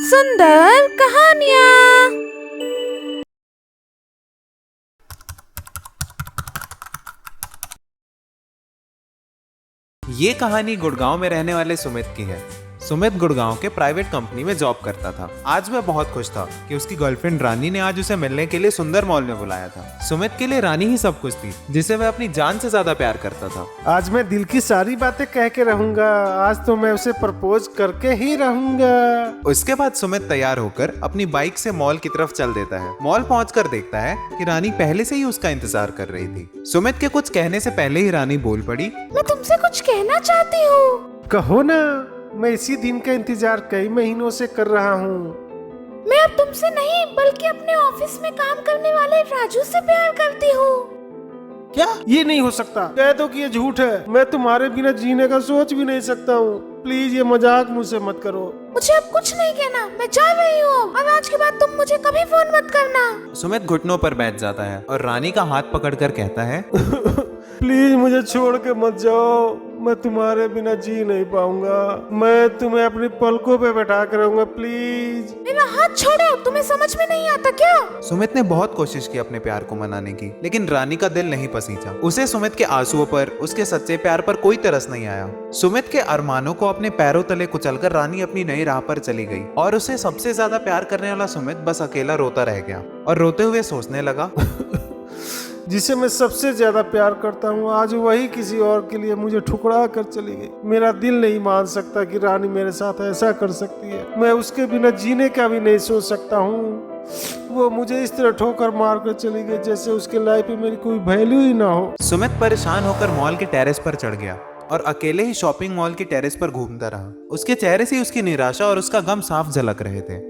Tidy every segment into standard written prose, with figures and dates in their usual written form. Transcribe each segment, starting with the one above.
सुंदर कहानियाँ। ये कहानी गुड़गांव में रहने वाले सुमित की है। सुमित गुड़गांव के प्राइवेट कंपनी में जॉब करता था। आज वह बहुत खुश था कि उसकी गर्लफ्रेंड रानी ने आज उसे मिलने के लिए सुंदर मॉल में बुलाया था। सुमित के लिए रानी ही सब कुछ थी, जिसे वह अपनी जान से ज्यादा प्यार करता था। आज मैं दिल की सारी बातें कह के रहूंगा। आज तो मैं उसे प्रपोज करके ही रहूंगा। उसके बाद सुमित तैयार होकर अपनी बाइक से मॉल की तरफ चल देता है। मॉल पहुंचकर देखता है कि रानी पहले से ही उसका इंतजार कर रही थी। सुमित के कुछ कहने से पहले ही रानी बोल पड़ी, मैं तुमसे कुछ कहना चाहती हूँ। कहो ना, मैं इसी दिन का इंतजार कई महीनों से कर रहा हूँ। मैं अब तुमसे नहीं बल्कि अपने ऑफिस में काम करने वाले राजू से प्यार करती हूँ। क्या? ये नहीं हो सकता। कह दो कि ये झूठ है। मैं तुम्हारे बिना जीने का सोच भी नहीं सकता हूँ। प्लीज ये मजाक मुझसे मत करो। मुझे अब कुछ नहीं कहना, मैं जा रही हूँ। और आज के बाद तुम मुझे कभी फोन मत करना। सुमित घुटनों पर बैठ जाता है और रानी का हाथ पकड़कर कहता है, प्लीज मुझे छोड़ के मत जाओ। मैं तुम्हारे बिना जी नहीं पाऊंगा। मैं तुम्हें अपनी पलकों पे बैठा कर रहूंगा। प्लीज मेरा हाथ छोड़ो। तुम्हें समझ में नहीं आता क्या? सुमित ने बहुत कोशिश की अपने प्यार को मनाने की, लेकिन रानी का दिल नहीं पसीजा। उसे सुमित के आंसुओं पर, उसके सच्चे प्यार पर कोई तरस नहीं आया। सुमित के अरमानों को अपने पैरों तले कुचलकर रानी अपनी नई राह पर चली गई और उसे सबसे ज्यादा प्यार करने वाला सुमित बस अकेला रोता रह गया और रोते हुए सोचने लगा, जिसे मैं सबसे ज्यादा प्यार करता हूँ, आज वही किसी और के लिए मुझे ठुकरा कर चली गई। मेरा दिल नहीं मान सकता कि रानी मेरे साथ ऐसा कर सकती है। मैं उसके बिना जीने का भी नहीं सोच सकता हूँ। वो मुझे इस तरह ठोकर मार कर चली गई जैसे उसके लाइफ में मेरी कोई वैल्यू ही ना हो। सुमित परेशान होकर मॉल के टेरेस पर चढ़ गया और अकेले ही शॉपिंग मॉल के टेरेस पर घूमता रहा। उसके चेहरे से उसकी निराशा और उसका गम साफ झलक रहे थे।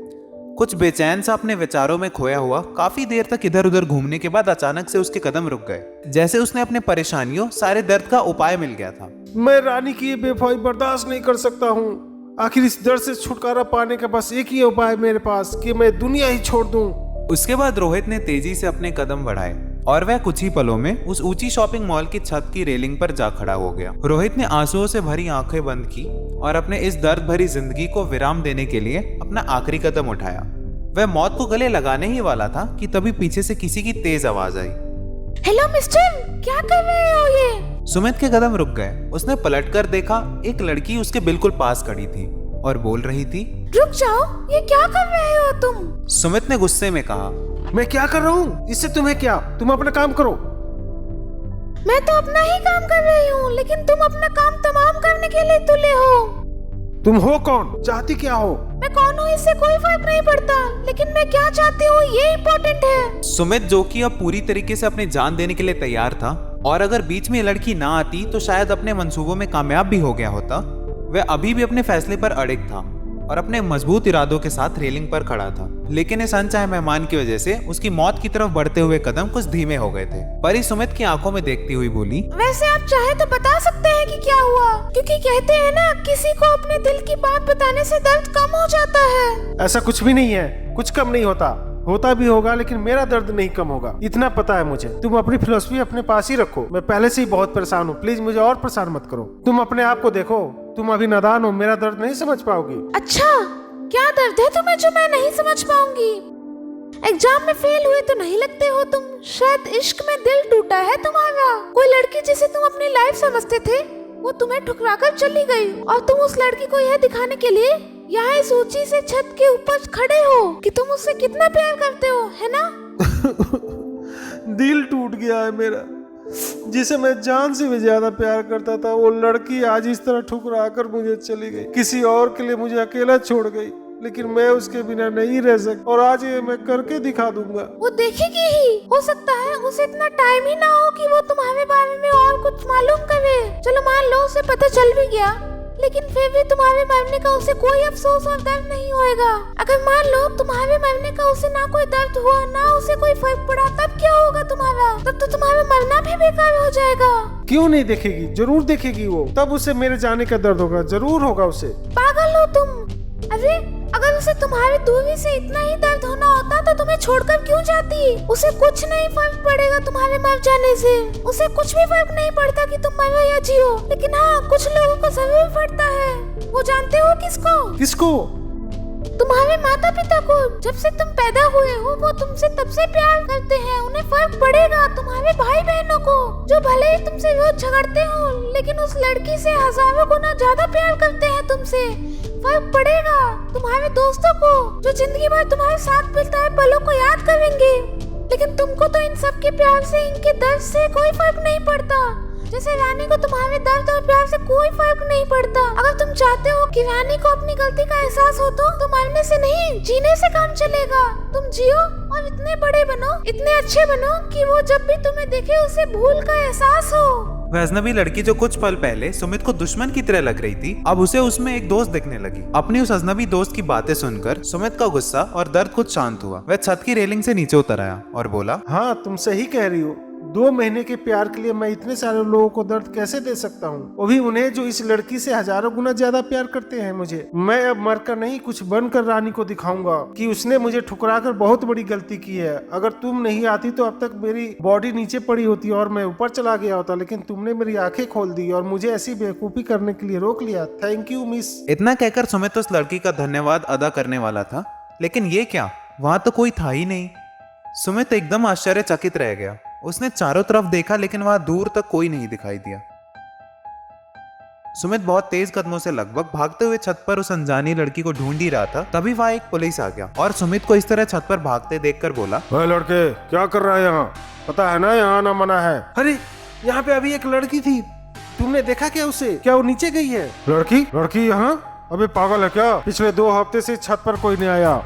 कुछ बेचैन सा अपने विचारों में खोया हुआ काफी देर तक इधर उधर घूमने के बाद अचानक से उसके कदम रुक गए, जैसे उसने अपने परेशानियों, सारे दर्द का उपाय मिल गया था। मैं रानी की ये बेवफाई बर्दाश्त नहीं कर सकता हूँ। आखिर इस दर्द से छुटकारा पाने का बस एक ही उपाय मेरे पास कि मैं दुनिया ही छोड़ दूं। उसके बाद रोहित ने तेजी से अपने कदम बढ़ाए और वह कुछ ही पलों में उस ऊंची शॉपिंग मॉल की छत की रेलिंग पर जा खड़ा हो गया। रोहित ने आंसुओं से भरी आंखें बंद की और अपने इस दर्द भरी जिंदगी को विराम देने के लिए अपना आखिरी कदम उठाया। वह मौत को गले लगाने ही वाला था कि तभी पीछे से किसी की तेज आवाज आई। हेलो मिस्टर, क्या कर रहे हो ये? सुमित के कदम रुक गए। उसने पलटकर देखा, एक लड़की उसके बिल्कुल पास खड़ी थी और बोल रही थी, रुक जाओ, ये क्या कर रहे हो तुम? सुमित ने गुस्से में कहा, मैं क्या कर रहा हूँ? इससे तुम्हें क्या? तुम अपना काम करो। मैं तो अपना ही काम कर रही हूँ, लेकिन तुम अपना काम तमाम करने के लिए तुले हो। तुम हो कौन? चाहती क्या हो? मैं कौन हूँ इससे कोई फर्क नहीं पड़ता, लेकिन मैं क्या चाहती हूँ ये इम्पोर्टेंट है। सुमित, जो कि अब पूरी तरीके से अपनी जान देने के लिए तैयार था और अगर बीच में लड़की ना आती तो शायद अपने मंसूबों में कामयाब भी हो गया होता, वह अभी भी अपने फैसले पर अड़िग था और अपने मजबूत इरादों के साथ रेलिंग पर खड़ा था। लेकिन इस अनचाहे मेहमान की वजह से उसकी मौत की तरफ बढ़ते हुए कदम कुछ धीमे हो गए थे। परी सुमित की आंखों में देखती हुई बोली, वैसे आप चाहे तो बता सकते हैं कि क्या हुआ, क्योंकि कहते हैं ना, किसी को अपने दिल की बात बताने से दर्द कम हो जाता है। ऐसा कुछ भी नहीं है। कुछ कम नहीं होता। होता भी होगा, लेकिन मेरा दर्द नहीं कम होगा, इतना पता है मुझे। तुम अपनी फिलॉसफी अपने पास ही रखो। मैं पहले से ही बहुत परेशान हूँ। प्लीज मुझे और परेशान मत करो। तुम अपने आप को देखो। तुम अभी नादान हो, मेरा दर्द नहीं समझ पाओगी। अच्छा, क्या दर्द है तुम्हें जो मैं नहीं समझ पाऊंगी? एग्जाम में फेल हुए तो नहीं लगते हो तुम। शायद इश्क में दिल टूटा है तुम्हारा। कोई लड़की जिसे तुम अपनी लाइफ समझते थे, वो तुम्हें ठुकराकर चली गई और तुम उस लड़की को यह दिखाने के लिए यहाँ इस ऊंची से छत के ऊपर खड़े हो कि तुम उससे कितना प्यार करते हो, है ना? दिल टूट गया है मेरा। जिसे मैं जान से भी ज्यादा प्यार करता था, वो लड़की आज इस तरह ठुकरा कर मुझे चली गई। किसी और के लिए मुझे अकेला छोड़ गई, लेकिन मैं उसके बिना नहीं रह सकता और आज ये मैं करके दिखा दूंगा। वो देखेगी ही। हो सकता है उसे इतना टाइम ही ना हो कि वो तुम्हारे बारे में और कुछ मालूम करे। चलो मान लो उसे पता चल भी गया, लेकिन फिर भी तुम्हारे मरने का उसे कोई अफसोस और दर्द नहीं होएगा। अगर मान लो तुम्हारे मरने का उसे ना कोई दर्द हुआ, ना उसे कोई फर्क पड़ा, तब क्या होगा तुम्हारा? तब तो तुम्हारा मरना भी बेकार हो जाएगा। क्यों नहीं देखेगी? जरूर देखेगी वो। तब उसे मेरे जाने का दर्द होगा, जरूर होगा उसे। पागल हो तुम। अरे अगर उसे तुम्हारी दूरी से इतना ही दर्द होना होता तो तुम्हें छोड़कर क्यों जाती? उसे कुछ नहीं फर्क पड़ेगा तुम्हारे मर जाने से। उसे कुछ भी फर्क नहीं पड़ता कि तुम मरो या जियो। लेकिन हाँ, कुछ लोगों को जरूर पड़ता है। वो जानते हो किसको? किसको? तुम्हारे माता पिता को जब से तुम पैदा हुए हो वो तुमसे तब से प्यार करते हैं। उन्हें फर्क पड़ेगा तुम्हारे भाई बहनों को जो भले ही तुमसे रोज झगड़ते हो लेकिन उस लड़की से हजारों गुना ज्यादा प्यार करते हैं तुमसे। फर्क पड़ेगा तुम्हारे दोस्तों को जो जिंदगी भर तुम्हारे साथ बिताए पलों को याद करेंगे। लेकिन तुमको तो इन सब के प्यार से, इनके दर्द से कोई फर्क नहीं पड़ता। जैसे रानी को तुम्हारे दर्द और प्यार से कोई फर्क नहीं पड़ता। अगर तुम चाहते हो कि रानी को अपनी गलती का एहसास हो तो मरने से नहीं जीने से काम चलेगा। तुम जियो और इतने बड़े बनो, इतने अच्छे बनो कि वो जब भी तुम्हें देखे उसे भूल का एहसास हो। वह अजनबी लड़की जो कुछ पल पहले सुमित को दुश्मन की तरह लग रही थी, अब उसे उसमें एक दोस्त दिखने लगी। अपनी उस अजनबी दोस्त की बातें सुनकर सुमित का गुस्सा और दर्द कुछ शांत हुआ। वह छत की रेलिंग से नीचे उतर आया और बोला, हाँ तुम सही कह रही हो। 2 महीने के प्यार के लिए मैं इतने सारे लोगों को दर्द कैसे दे सकता हूँ, वो भी उन्हें जो इस लड़की से हजारों गुना ज्यादा प्यार करते हैं मुझे। मैं अब मरकर नहीं कुछ बनकर रानी को दिखाऊंगा कि उसने मुझे ठुकराकर बहुत बड़ी गलती की है। अगर तुम नहीं आती तो अब तक मेरी बॉडी नीचे पड़ी होती और मैं ऊपर चला गया होता, लेकिन तुमने मेरी आंखें खोल दी और मुझे ऐसी बेवकूफी करने के लिए रोक लिया। Thank you miss. इतना कहकर सुमित उस लड़की का धन्यवाद अदा करने वाला था, लेकिन ये क्या, वहां तो कोई था ही नहीं। सुमित एकदम आश्चर्यचकित रह गया। उसने चारों तरफ देखा लेकिन वहां दूर तक कोई नहीं दिखाई दिया। सुमित बहुत तेज कदमों से लगभग भागते हुए छत पर उस अनजानी लड़की को ढूंढ ही रहा था, तभी वहां एक पुलिस आ गया और सुमित को इस तरह छत पर भागते देखकर बोला, लड़के क्या कर रहा है यहाँ? पता है ना यहाँ आना मना है। अरे यहाँ पे अभी एक लड़की थी, तुमने देखा क्या उसे? क्या वो नीचे गई है? लड़की यहाँ? अबे पागल है क्या? पिछले 2 हफ्ते से छत पर कोई नहीं आया।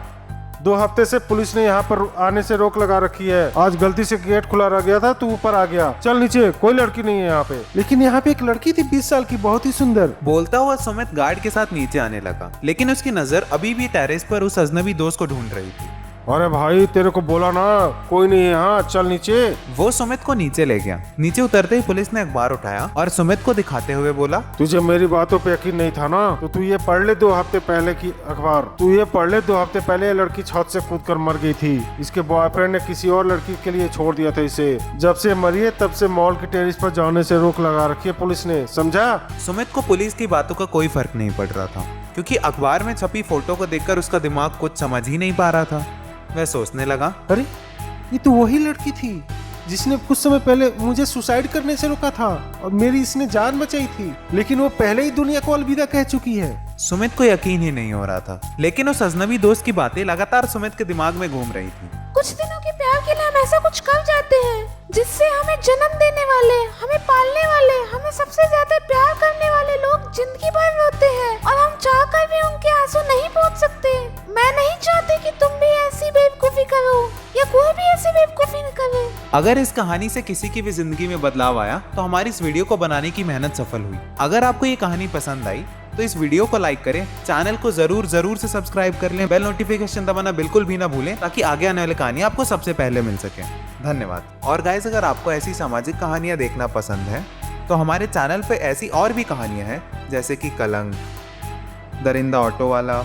2 हफ्ते से पुलिस ने यहाँ पर आने से रोक लगा रखी है। आज गलती से गेट खुला रह गया था, तू ऊपर आ गया। चल नीचे, कोई लड़की नहीं है यहाँ पे। लेकिन यहाँ पे एक लड़की थी 20 साल की, बहुत ही सुंदर। बोलता हुआ सुमित गार्ड के साथ नीचे आने लगा, लेकिन उसकी नजर अभी भी टेरेस पर उस अजनबी दोस्त को ढूंढ रही थी। अरे भाई तेरे को बोला ना कोई नहीं है यहाँ, चल नीचे। वो सुमित को नीचे ले गया। नीचे उतरते ही पुलिस ने अखबार उठाया और सुमित को दिखाते हुए बोला, तुझे मेरी बातों पे यकीन नहीं था ना, तो तू ये पढ़ ले 2 हफ्ते पहले की अखबार। तू ये पढ़ ले 2 हफ्ते पहले ये लड़की छत से कूदकर मर गई थी। इसके बॉयफ्रेंड ने किसी और लड़की के लिए छोड़ दिया था इसे। जब से मरी है तब से मॉल की टेरिस पर जाने से रोक लगा रखी है पुलिस ने, समझा? सुमित को पुलिस की बातों का कोई फर्क नहीं पड़ रहा था, क्योंकि अखबार में छपी फोटो को देखकर उसका दिमाग कुछ समझ ही नहीं पा रहा था। वह सोचने लगा, अरे ये तो वही लड़की थी जिसने कुछ समय पहले मुझे सुसाइड करने से रोका था और मेरी इसने जान बचाई थी, लेकिन वो पहले ही दुनिया को अलविदा कह चुकी है। सुमित को यकीन ही नहीं हो रहा था, लेकिन उस अजनबी दोस्त की बातें लगातार सुमित के दिमाग में घूम रही थी। कुछ दिनों के प्यार के लिए हम ऐसा कुछ कर जाते हैं जिससे हमें जन्म देने वाले, हमें पालने वाले, हमें सबसे ज्यादा प्यार करने वाले लोग जिंदगी भर रोते हैं और हम चाहकर भी उनके आंसू नहीं पोंछ सकते। मैं नहीं चाहती कि तुम भी ऐसी बेवकूफी करो या कोई भी ऐसी बेवकूफी न करे। अगर इस कहानी से किसी की भी जिंदगी में बदलाव आया तो हमारी इस वीडियो को बनाने की मेहनत सफल हुई। अगर आपको ये कहानी पसंद आई तो इस वीडियो को लाइक करें, चैनल को जरूर से सब्सक्राइब कर लें, बेल नोटिफिकेशन दबाना बिल्कुल भी ना भूलें ताकि आगे आने वाली कहानी आपको सबसे पहले मिल सके। धन्यवाद। और गाइस, अगर आपको ऐसी सामाजिक कहानियां देखना पसंद है तो हमारे चैनल पे ऐसी और भी कहानियां हैं, जैसे कि कलंक, दरिंदा ऑटो वाला,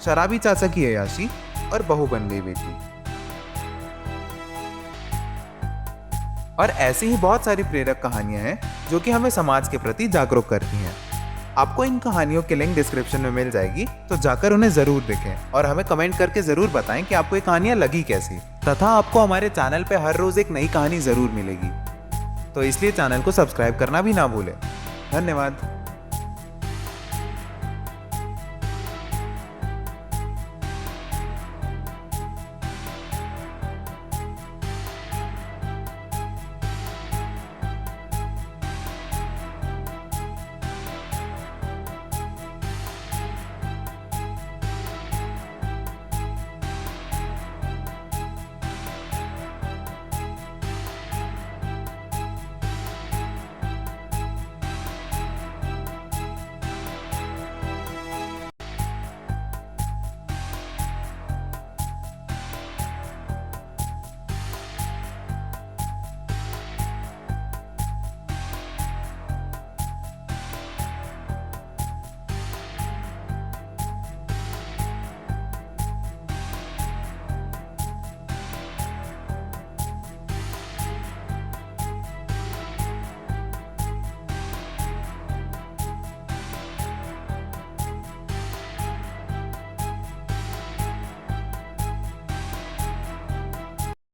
शराबी चाचा की अय्याशी और बहू बन गई बेटी, और ऐसी ही बहुत सारी प्रेरक कहानियां हैं जो कि हमें समाज के प्रति जागरूक करती हैं। आपको इन कहानियों की लिंक डिस्क्रिप्शन में मिल जाएगी, तो जाकर उन्हें जरूर देखें और हमें कमेंट करके जरूर बताएं कि आपको ये कहानियां लगी कैसी, तथा आपको हमारे चैनल पे हर रोज एक नई कहानी जरूर मिलेगी। तो इसलिए चैनल को सब्सक्राइब करना भी ना भूलें। धन्यवाद।